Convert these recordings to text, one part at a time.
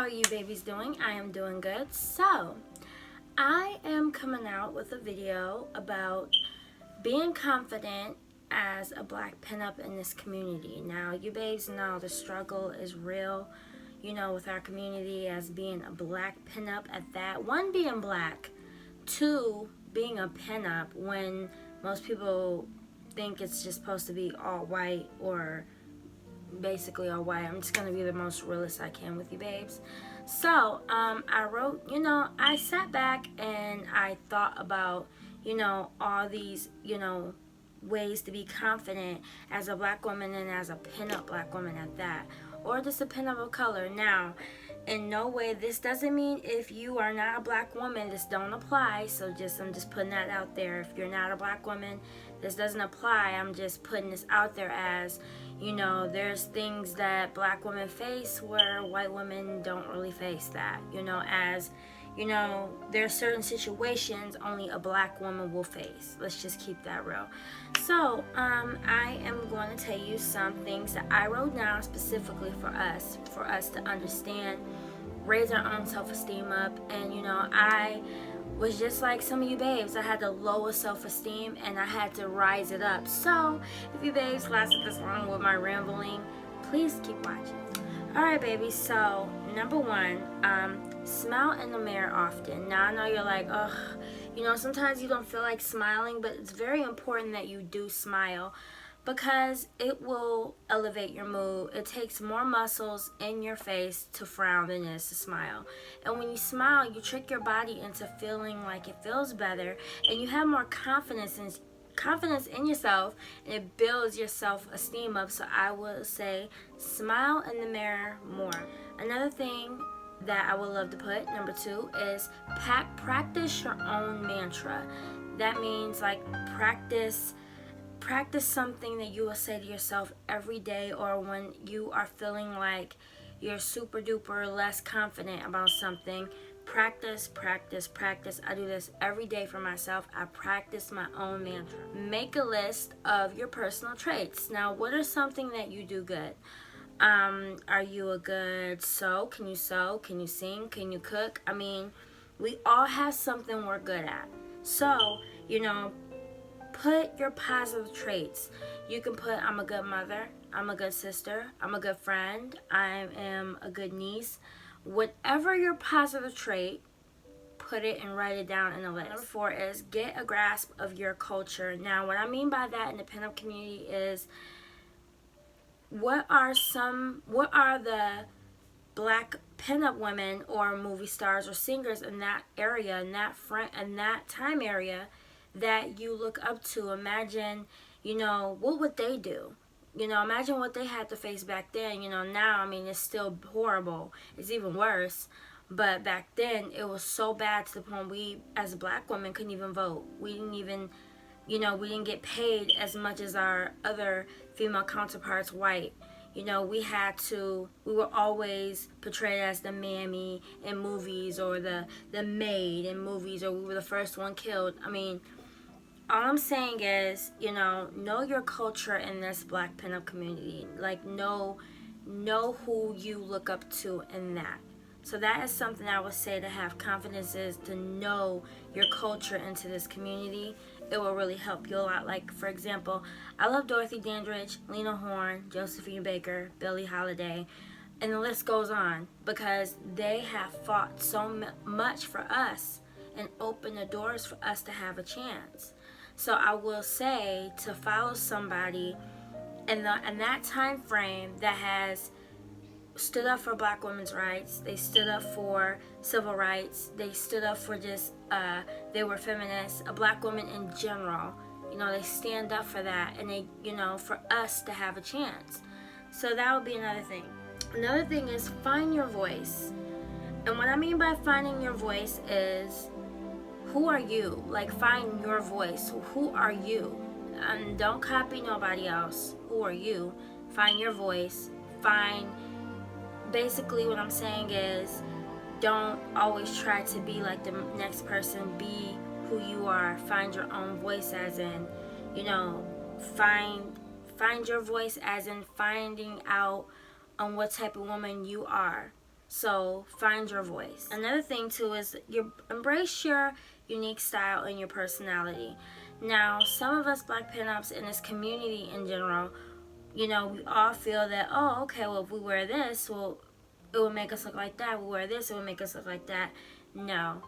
are you babies doing? I am doing good. So, I am coming out with a video about being confident as a black pinup in this community. Now, you babes know the struggle is real, with our community as being a black pinup at that. One, being black. Two, being a pinup when most people think it's just supposed to be all white or basically all white. I'm just going to be the most realist I can with you babes. So, I wrote, I sat back and I thought about, all these, ways to be confident as a black woman and as a pinup black woman at that. Or just a pinup of color. Now, in no way, this doesn't mean if you are not a black woman, this don't apply. So I'm just putting that out there. If you're not a black woman, this doesn't apply. I'm just putting this out there as, there's things that black women face where white women don't really face that. There are certain situations only a black woman will face. Let's just keep that real. So, I am going to tell you some things that I wrote down specifically for us to understand, raise our own self-esteem up. And, I was just like some of you babes. I had the lowest self-esteem and I had to rise it up. So, if you babes lasted this long with my rambling, please keep watching. Alright, baby, so number one, smile in the mirror often. Now, I know you're like, ugh, sometimes you don't feel like smiling, but it's very important that you do smile because it will elevate your mood. It takes more muscles in your face to frown than it is to smile. And when you smile, you trick your body into feeling like it feels better, and you have more confidence in yourself, and it builds your self-esteem up. So I will say smile in the mirror more. Another thing that I would love to put, number two, is practice your own mantra. That means like practice something that you will say to yourself every day, or when you are feeling like you're super duper less confident about something. Practice. I do this every day for myself. I practice my own mantra. Make a list of your personal traits. Now, what are something that you do good? Are you a good sew? Can you sew? Can you sing? Can you cook? I mean, we all have something we're good at. So, put your positive traits. You can put, I'm a good mother, I'm a good sister, I'm a good friend, I am a good niece. Whatever your positive trait, put it and write it down in a list. Number four is get a grasp of your culture. Now, what I mean by that in the pinup community is what are the black pinup women or movie stars or singers in that area, in that time area that you look up to. Imagine, what would they do? Imagine what they had to face back then. Now, I mean, it's still horrible. It's even worse. But back then, it was so bad to the point we, as black women, couldn't even vote. We didn't even, we didn't get paid as much as our other female counterparts, white. We were always portrayed as the mammy in movies, or the maid in movies, or we were the first one killed. I mean, all I'm saying is, know your culture in this black pinup community. Like, know who you look up to in that. So that is something I would say to have confidence, is to know your culture into this community. It will really help you a lot. Like, for example, I love Dorothy Dandridge, Lena Horne, Josephine Baker, Billie Holiday, and the list goes on, because they have fought so much for us and opened the doors for us to have a chance. So I will say to follow somebody in that time frame that has stood up for black women's rights. They stood up for civil rights. They stood up for they were feminists. A black woman in general, they stand up for that, and they, for us to have a chance. So that would be another thing. Another thing is find your voice. And what I mean by finding your voice is, who are you? Like, find your voice. Who are you? And don't copy nobody else. Who are you? Find your voice. Basically what I'm saying is, don't always try to be like the next person. Be who you are. Find your own voice, as in, find your voice, as in finding out on what type of woman you are. So find your voice. Another thing too is you embrace your unique style and your personality. Now, some of us black pinups in this community in general, we all feel that, oh, okay, well, if we wear this, well, it will make us look like that. We wear this, it will make us look like that. No.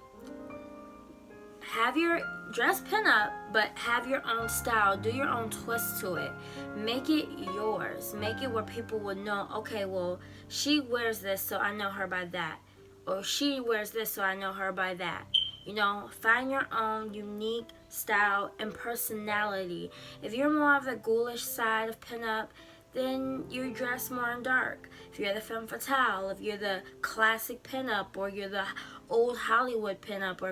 Have your dress pinup, but have your own style. Do your own twist to it. Make it yours. Make it where people will know, okay, well, she wears this, so I know her by that. Or she wears this, so I know her by that. Find your own unique style and personality. If you're more of the ghoulish side of pinup, then you dress more in dark. If you're the femme fatale, if you're the classic pinup, or you're the old Hollywood pinup, or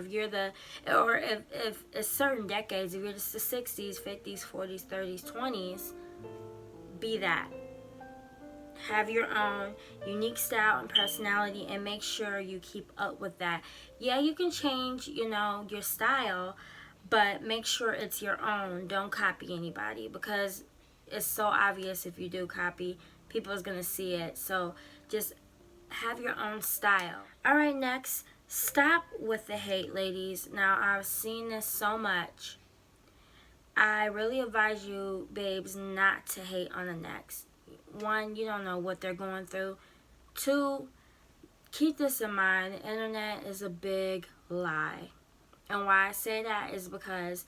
if it's certain decades, if you're just the 60s, 50s, 40s, 30s, 20s, be that. Have your own unique style and personality, and make sure you keep up with that. Yeah, you can change, your style, but make sure it's your own. Don't copy anybody, because it's so obvious if you do copy. People is going to see it. So just have your own style. Alright, next, stop with the hate, ladies. Now, I've seen this so much. I really advise you, babes, not to hate on the next. One, you don't know what they're going through. Two, keep this in mind. The internet is a big lie. And why I say that is because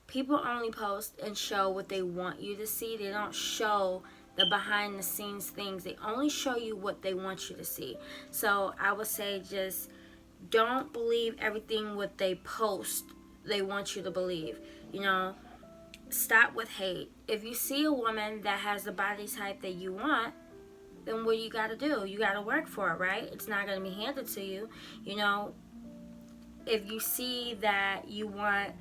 people only post and show what they want you to see. They don't show the behind the scenes things. They only show you what they want you to see. So I would say just don't believe everything what they post they want you to believe. Stop with hate. If you see a woman that has the body type that you want, then what do you got to do? You got to work for it, right? It's not going to be handed to you. If you see that you want,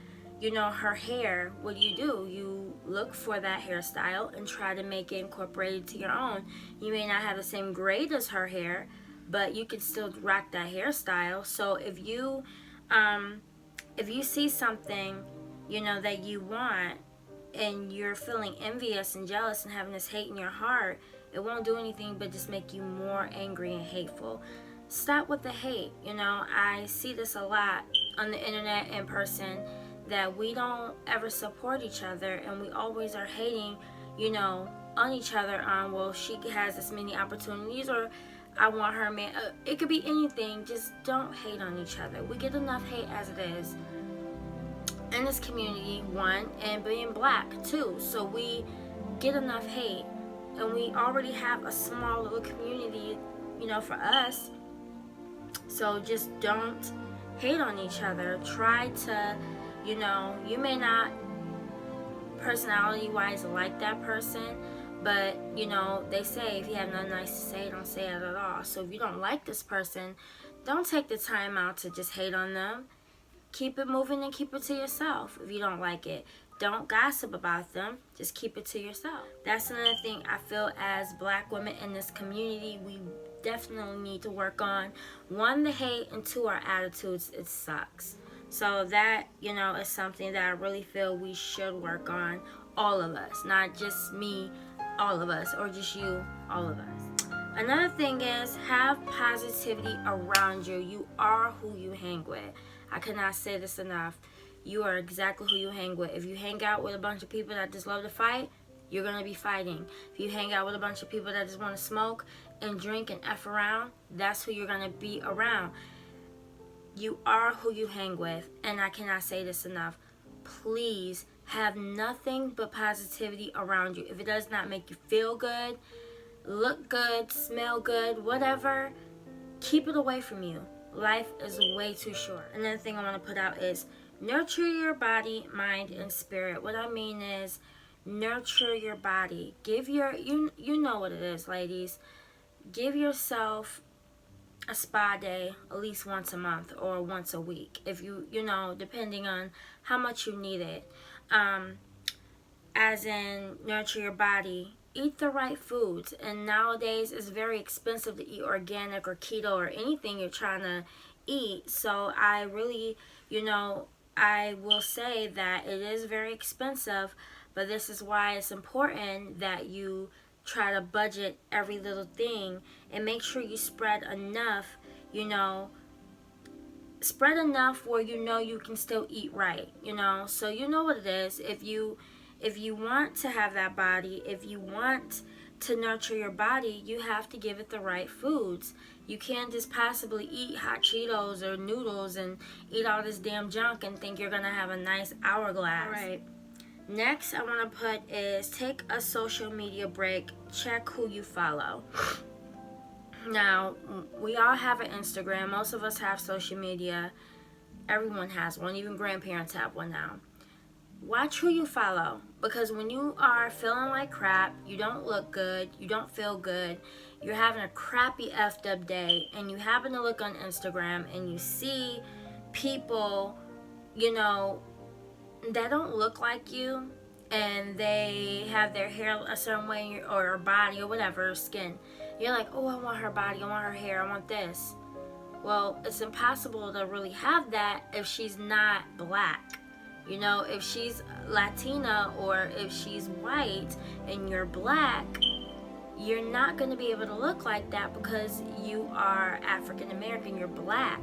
her hair, what do? You look for that hairstyle and try to make it incorporated to your own. You may not have the same grade as her hair, but you can still rock that hairstyle. So if you see something, that you want, and you're feeling envious and jealous and having this hate in your heart, it won't do anything but just make you more angry and hateful. Stop with the hate. I see this a lot on the internet, in person, that we don't ever support each other, and we always are hating, on each other on, well, she has this many opportunities, or I want her man. It could be anything. Just don't hate on each other. We get enough hate as it is in this community, one, and being black, two. So we get enough hate, and we already have a small little community, for us. So just don't hate on each other. Try to, you may not personality-wise like that person, but, they say if you have nothing nice to say, don't say it at all. So if you don't like this person, don't take the time out to just hate on them. Keep it moving and keep it to yourself if you don't like it. Don't gossip about them. Just keep it to yourself. That's another thing I feel as black women in this community we definitely need to work on. One, the hate, and two, our attitudes. It sucks. So that, is something that I really feel we should work on. All of us. Not just me, all of us. Or just you, all of us. Another thing is, have positivity around you. You are who you hang with. I cannot say this enough. You are exactly who you hang with. If you hang out with a bunch of people that just love to fight, you're going to be fighting. If you hang out with a bunch of people that just want to smoke and drink and F around, that's who you're going to be around. You are who you hang with. And I cannot say this enough. Please have nothing but positivity around you. If it does not make you feel good, look good, smell good, whatever, keep it away from you. Life is way too short. Another thing I want to put out is nurture your body, mind, and spirit. What I mean is nurture your body. Give your, you know what it is, ladies. Give yourself a spa day at least once a month or once a week. If you depending on how much you need it. As in, nurture your body. Eat the right foods, and nowadays it's very expensive to eat organic or keto or anything you're trying to eat. So I really, I will say that it is very expensive, but this is why it's important that you try to budget every little thing, and make sure you spread enough, you know, spread enough where you know you can still eat right, you know. So you know what it is. If you want to have that body, if you want to nurture your body, you have to give it the right foods. You can't just passively eat hot Cheetos or noodles and eat all this damn junk and think you're gonna have a nice hourglass. All right. Next, I want to put is take a social media break. Check who you follow. Now, we all have an Instagram. Most of us have social media. Everyone has one. Even grandparents have one now. Watch who you follow, because when you are feeling like crap, you don't look good, you don't feel good, you're having a crappy effed up day, and you happen to look on Instagram and you see people, you know, that don't look like you, and they have their hair a certain way, or body, or whatever, skin. You're like, oh, I want her body, I want her hair, I want this. Well, it's impossible to really have that if she's not black. You know, if she's Latina or if she's white and you're black, you're not going to be able to look like that because you are African American, you're black.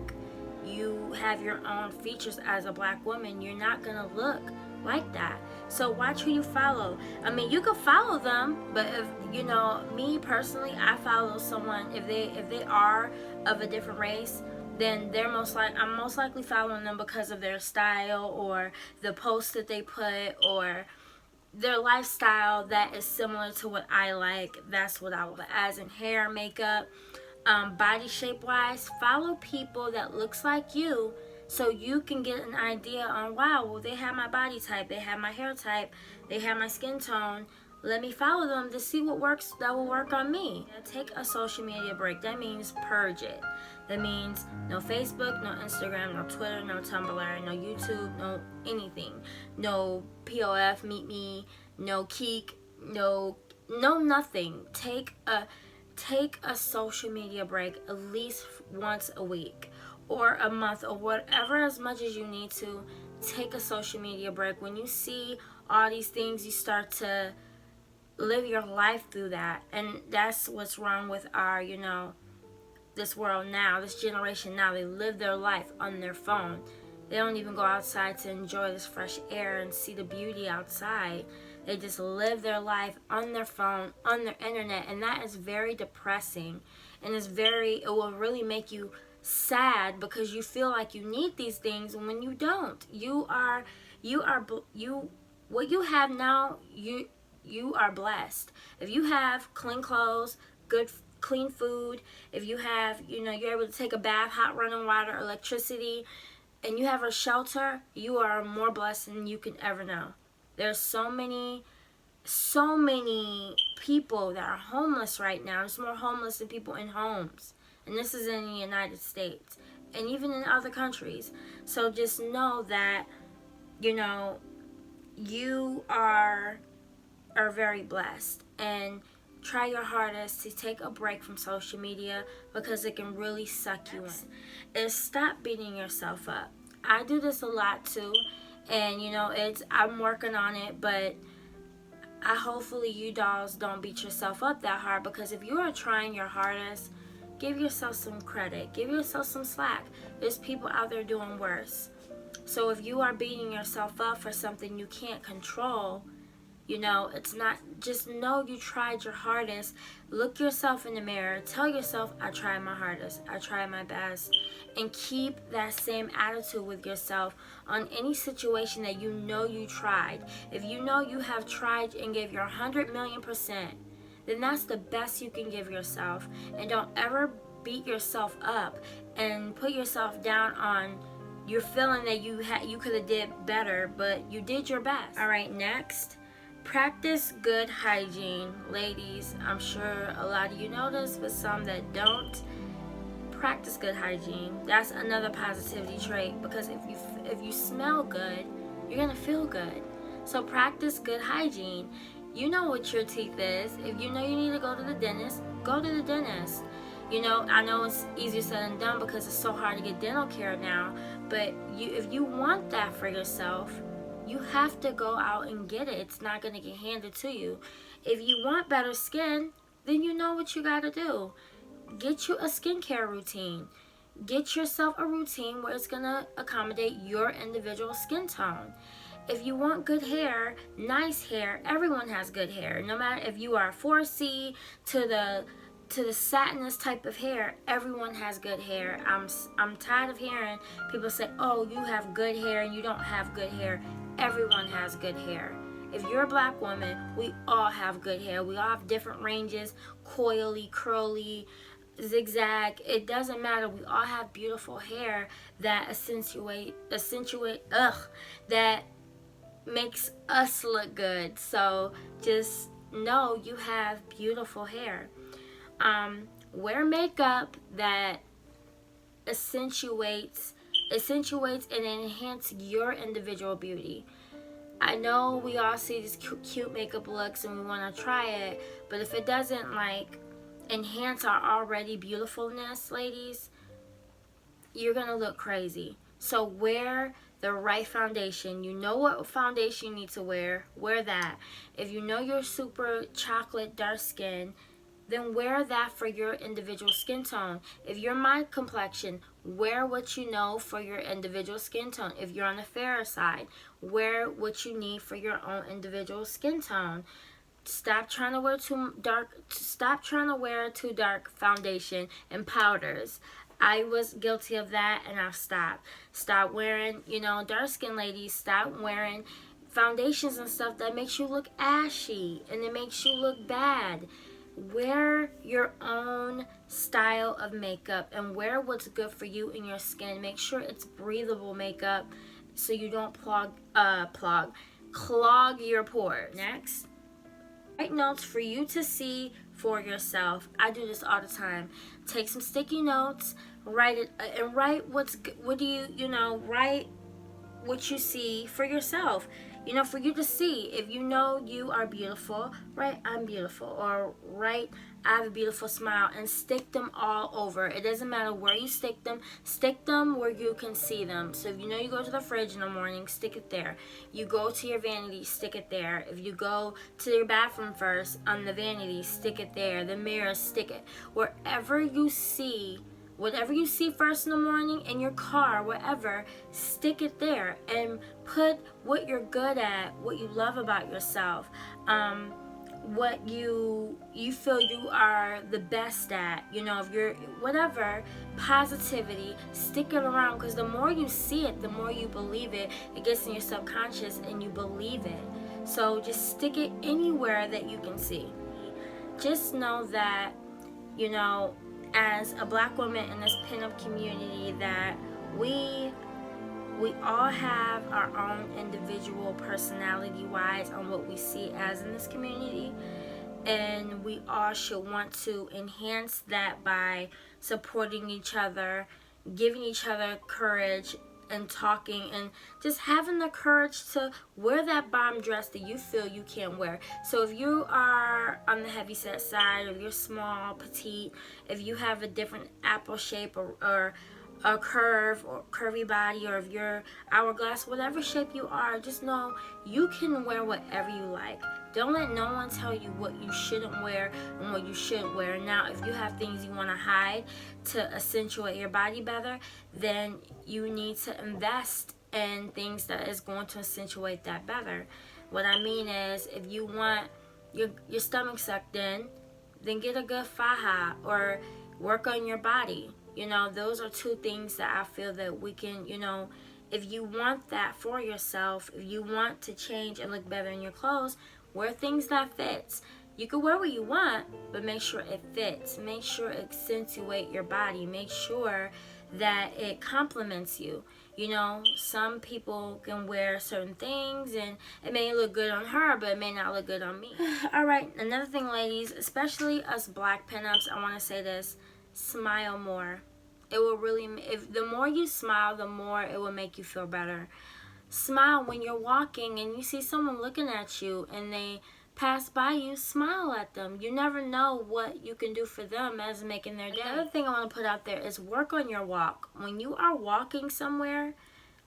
You have your own features as a black woman. You're not going to look like that. So watch who you follow. I mean, you can follow them, but if, you know, me personally, I follow someone, if they are of a different race, then I'm most likely following them because of their style or the posts that they put or their lifestyle that is similar to what I like. That's what I will. As in hair, makeup, body shape wise, follow people that looks like you so you can get an idea on, wow, well, they have my body type, they have my hair type, they have my skin tone. Let me follow them to see what works, that will work on me. Take a social media break. That means purge it. That means no Facebook, no Instagram, no Twitter, no Tumblr, no YouTube, no anything. No POF, Meet Me, no Keek, no nothing. Take a social media break at least once a week or a month or whatever, as much as you need to. Take a social media break. When you see all these things, you start to live your life through that. And that's what's wrong with our, you know, this world now, this generation now. They live their life on their phone. They don't even go outside to enjoy this fresh air and see the beauty outside. They just live their life on their phone, on their internet, and that is very depressing. And it will really make you sad because you feel like you need these things when you don't. What you have now, you are blessed. If you have clean clothes, good clean food, if you have, you know, you're able to take a bath, hot running water, electricity, and you have a shelter, you are more blessed than you can ever know. There's so many people that are homeless right now. There's more homeless than people in homes. And this is in the United States and even in other countries. So just know that, you know, you are very blessed, and try your hardest to take a break from social media because it can really suck you in. And stop beating yourself up. I do this a lot too, and you know, I'm working on it, but hopefully you dolls don't beat yourself up that hard, because if you are trying your hardest, give yourself some credit, give yourself some slack. There's people out there doing worse. So if you are beating yourself up for something you can't control, you know, it's not, just know you tried your hardest. Look yourself in the mirror. Tell yourself, I tried my hardest. I tried my best. And keep that same attitude with yourself on any situation that you know you tried. If you know you have tried and gave your 100,000,000%, then that's the best you can give yourself. And don't ever beat yourself up and put yourself down on your feeling that you could have did better, but you did your best. All right, next. Practice good hygiene. Ladies, I'm sure a lot of you know this, but some that don't. Practice good hygiene. That's another positivity trait, because if you smell good, you're gonna feel good. So practice good hygiene. You know what your teeth is. If you know you need to go to the dentist, go to the dentist. You know, I know it's easier said than done because it's so hard to get dental care now, but if you want that for yourself, You have to go out and get it. It's not going to get handed to you. If you want better skin, then you know what you got to do. Get you a skincare routine. Get yourself a routine where it's going to accommodate your individual skin tone. If you want good hair, nice hair, everyone has good hair. No matter if you are 4C to the satinous type of hair, everyone has good hair. I'm tired of hearing people say, "Oh, you have good hair and you don't have good hair." Everyone has good hair. If you're a black woman, we all have good hair. We all have different ranges, coily, curly, zigzag. It doesn't matter. We all have beautiful hair that that makes us look good. So just know you have beautiful hair. Wear makeup that accentuates and enhance your individual beauty. I know we all see these cute makeup looks and we want to try it, but if it doesn't like enhance our already beautifulness, ladies, you're gonna look crazy. So wear the right foundation. You know what foundation you need to wear that. If you know you're super chocolate dark skin, then wear that for your individual skin tone. If you're my complexion, wear what you know for your individual skin tone. If you're on the fairer side, wear what you need for your own individual skin tone. Stop trying to wear too dark foundation and powders. I was guilty of that and I've stopped. Stop wearing, dark skin ladies, stop wearing foundations and stuff that makes you look ashy and it makes you look bad. Wear your own style of makeup and wear what's good for you and your skin. Make sure it's breathable makeup so you don't clog your pores. Next, write notes for you to see for yourself. I do this all the time. Take some sticky notes, write it, and write write what you see for yourself. For you to see. If you know you are beautiful, write "I'm beautiful" or write "I have a beautiful smile" and stick them all over. It doesn't matter where you stick them where you can see them. So if you know you go to the fridge in the morning, stick it there. You go to your vanity, stick it there. If you go to your bathroom first, on the vanity, stick it there. The mirror, stick it. Whatever you see first in the morning, in your car, wherever, stick it there and put what you're good at, what you love about yourself, what you feel you are the best at, if you're whatever, positivity, stick it around, because the more you see it, the more you believe it. It gets in your subconscious and you believe it. So just stick it anywhere that you can see. Just know that, as a black woman in this pinup community, that we all have our own individual personality wise on what we see as in this community, and we all should want to enhance that by supporting each other, giving each other courage, and talking and just having the courage to wear that bomb dress that you feel you can't wear. So if you are on the heavy set side, or you're small, petite, if you have a different apple shape or a curve or curvy body, or if you're hourglass, whatever shape you are, just know you can wear whatever you like. Don't let no one tell you what you shouldn't wear and what you should wear. Now, if you have things you want to hide to accentuate your body better, then you need to invest in things that is going to accentuate that better. What I mean is, if you want your stomach sucked in, then get a good faja or work on your body. Those are two things that I feel that we can, if you want that for yourself, if you want to change and look better in your clothes, wear things that fits. You can wear what you want, but make sure it fits. Make sure it accentuates your body. Make sure that it complements you. Some people can wear certain things and it may look good on her, but it may not look good on me. All right, another thing, ladies, especially us black pinups, I want to say this: smile more. It will really, the more you smile, the more it will make you feel better. Smile when you're walking and you see someone looking at you and they pass by you. Smile at them. You never know what you can do for them as making their day. Another thing I want to put out there is work on your walk. When you are walking somewhere,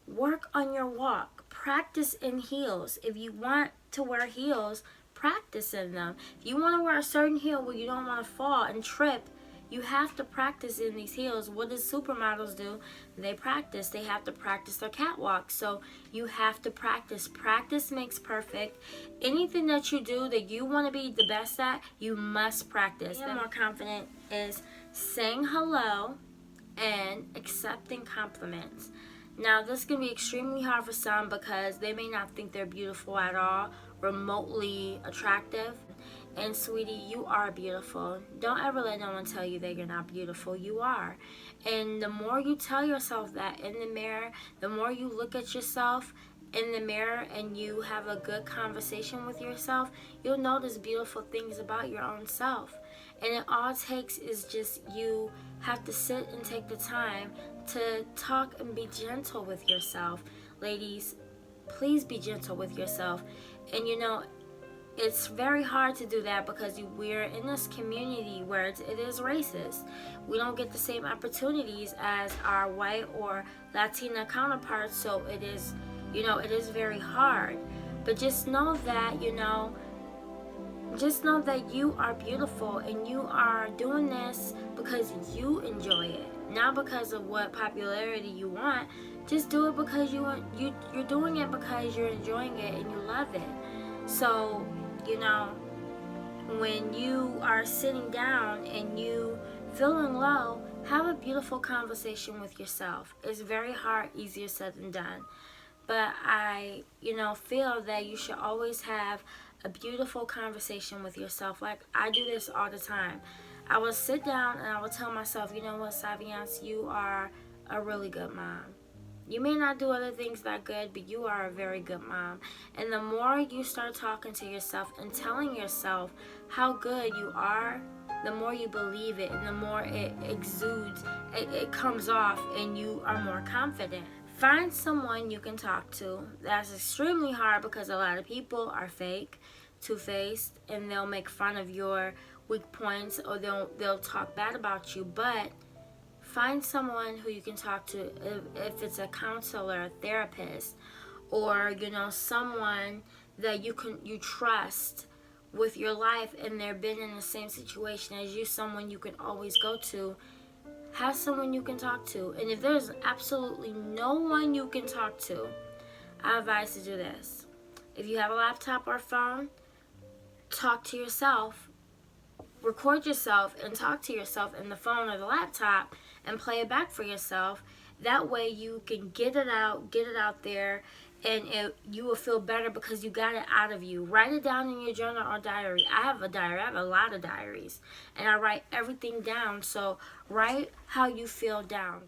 work on your walk. practice in heels. If you want to wear heels, practice in them. If you want to wear a certain heel where you don't want to fall and trip, you have to practice in these heels. What does supermodels do? They practice. They have to practice their catwalk. So you have to practice. Practice makes perfect. Anything that you do that you want to be the best at, you must practice. Being more confident is saying hello and accepting compliments. Now, this can be extremely hard for some because they may not think they're beautiful at all, remotely attractive. And sweetie, you are beautiful. Don't ever let no one tell you that you're not beautiful. You are. And the more you tell yourself that in the mirror, the more you look at yourself in the mirror and you have a good conversation with yourself, you'll notice beautiful things about your own self. And it all takes is just you have to sit and take the time to talk and be gentle with yourself. Ladies, please be gentle with yourself. And you know, it's very hard to do that because we're in this community where it is racist. We don't get the same opportunities as our white or Latina counterparts, so it is, you know, it is very hard. But just know that, you know, just know that you are beautiful and you are doing this because you enjoy it, not because of what popularity you want. Just do it because you're doing it because you're enjoying it and you love it. So, you know, when you are sitting down and you feeling low, have a beautiful conversation with yourself. It's very hard, easier said than done. But I, you know, feel that you should always have a beautiful conversation with yourself. Like, I do this all the time. I will sit down and I will tell myself, you know what, Saviance, you are a really good mom. You may not do other things that good, but you are a very good mom. And the more you start talking to yourself and telling yourself how good you are, the more you believe it and the more it exudes, it comes off and you are more confident. Find someone you can talk to. That's extremely hard because a lot of people are fake, two-faced, and they'll make fun of your weak points or they'll talk bad about you. But find someone who you can talk to, if it's a counselor, a therapist, or, you know, someone that you trust with your life and they've been in the same situation as you, someone you can always go to. Have someone you can talk to. And if there's absolutely no one you can talk to, I advise to do this. If you have a laptop or a phone, talk to yourself. Record yourself and talk to yourself in the phone or the laptop and play it back for yourself. That way you can get it out there, and you will feel better because you got it out of you. Write it down in your journal or diary. I have a diary. I have a lot of diaries, and I write everything down. So write how you feel down.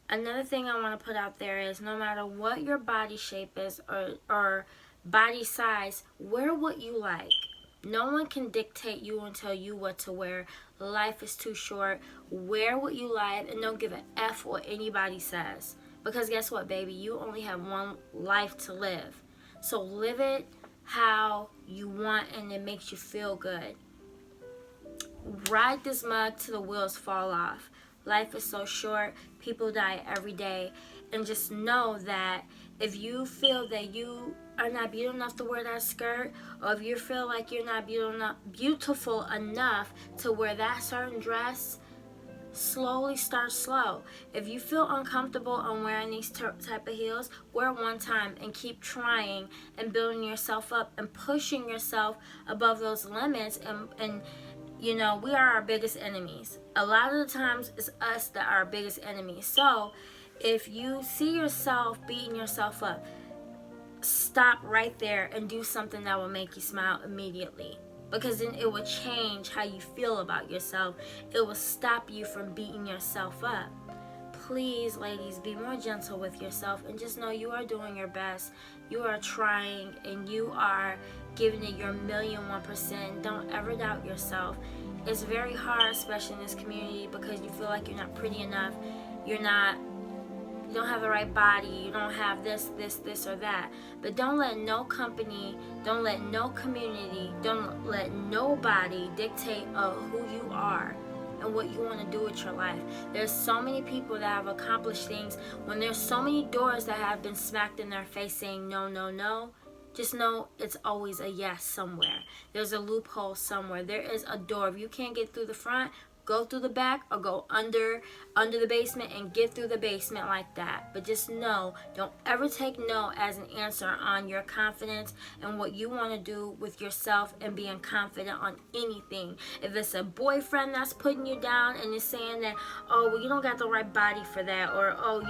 Another thing I want to put out there is no matter what your body shape is or body size, wear what you like. No one can dictate you and tell you what to wear. Life is too short. Wear what you like and don't give a F what anybody says. Because guess what, baby? You only have one life to live. So live it how you want and it makes you feel good. Ride this mug till the wheels fall off. Life is so short. People die every day. And just know that if you feel that you are not beautiful enough to wear that skirt, or if you feel like you're not beautiful enough to wear that certain dress, slowly start slow. If you feel uncomfortable on wearing these type of heels, wear one time and keep trying and building yourself up and pushing yourself above those limits. And you know, we are our biggest enemies. A lot of the times it's us that are our biggest enemies. So if you see yourself beating yourself up, stop right there and do something that will make you smile immediately, because then it will change how you feel about yourself. It will stop you from beating yourself up. Please, ladies, be more gentle with yourself and just know you are doing your best. You are trying and you are giving it your 1,000,001%. Don't ever doubt yourself. It's very hard, especially in this community, because you feel like you're not pretty enough, you don't have the right body, you don't have this or that. But don't let no company, don't let no community, don't let nobody dictate who you are. and what you want to do with your life. There's so many people that have accomplished things. When there's so many doors that have been smacked in their face saying no, no, no, just know it's always a yes somewhere. There's a loophole somewhere. There is a door. If you can't get through the front, go through the back, or go under the basement and get through the basement like that. But just know, don't ever take no as an answer on your confidence and what you want to do with yourself and being confident on anything. If it's a boyfriend that's putting you down and is saying that, oh, well, you don't got the right body for that, or oh,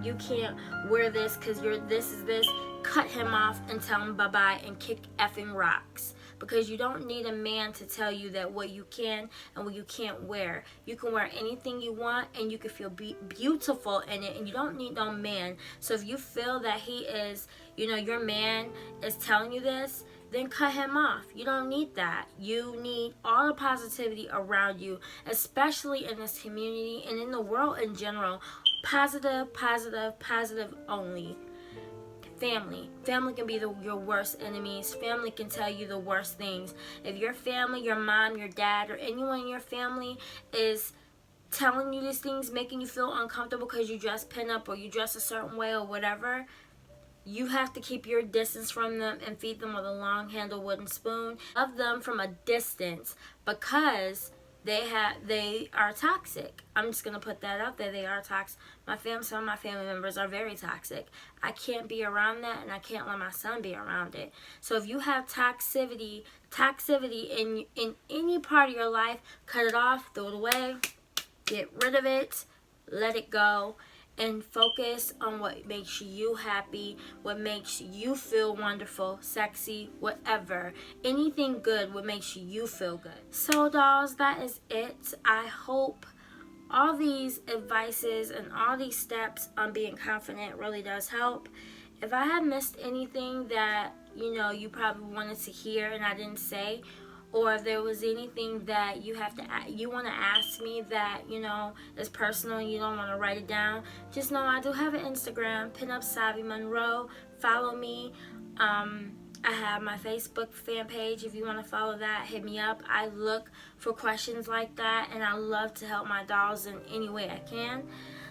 you can't wear this because this is this, cut him off and tell him bye-bye and kick effing rocks. Because you don't need a man to tell you that what you can and what you can't wear. You can wear anything you want and you can feel beautiful in it, and you don't need no man. So if you feel that he is, your man is telling you this, then cut him off. You don't need that. You need all the positivity around you, especially in this community and in the world in general. Positive, positive, positive only. Family can be your worst enemies. Family can tell you the worst things. If your family, your mom, your dad, or anyone in your family is telling you these things, making you feel uncomfortable because you dress pinup or you dress a certain way or whatever, you have to keep your distance from them and feed them with a long handled wooden spoon. Love them from a distance, because they are toxic. I'm just gonna put that out there. They are toxic. Some of my family members are very toxic. I can't be around that, and I can't let my son be around it. So if you have toxicity in any part of your life, cut it off, throw it away, get rid of it, let it go, and focus on what makes you happy, what makes you feel wonderful, sexy, whatever. Anything good, what makes you feel good. So dolls, that is it. I hope all these advices and all these steps on being confident really does help. If I have missed anything that, you probably wanted to hear and I didn't say, or if there was anything that you want to ask me that is personal and you don't want to write it down, just know I do have an Instagram, Pinup Savi Monroe. Follow me. I have my Facebook fan page. If you want to follow that, hit me up. I look for questions like that, and I love to help my dolls in any way I can.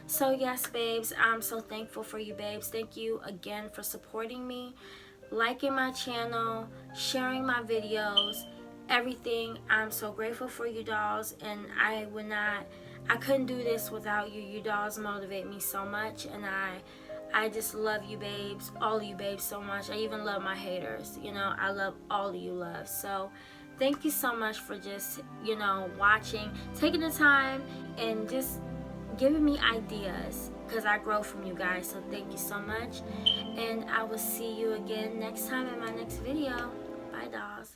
So yes, babes, I'm so thankful for you, babes. Thank you again for supporting me, liking my channel, sharing my videos, everything. I'm so grateful for you dolls, and I couldn't do this without you. You dolls motivate me so much, and I just love you babes, all of you babes, so much. I even love my haters. I love all of you loves. So thank you so much for just watching, taking the time, and just giving me ideas, because I grow from you guys. So thank you so much, and I will see you again next time in my next video. Bye dolls.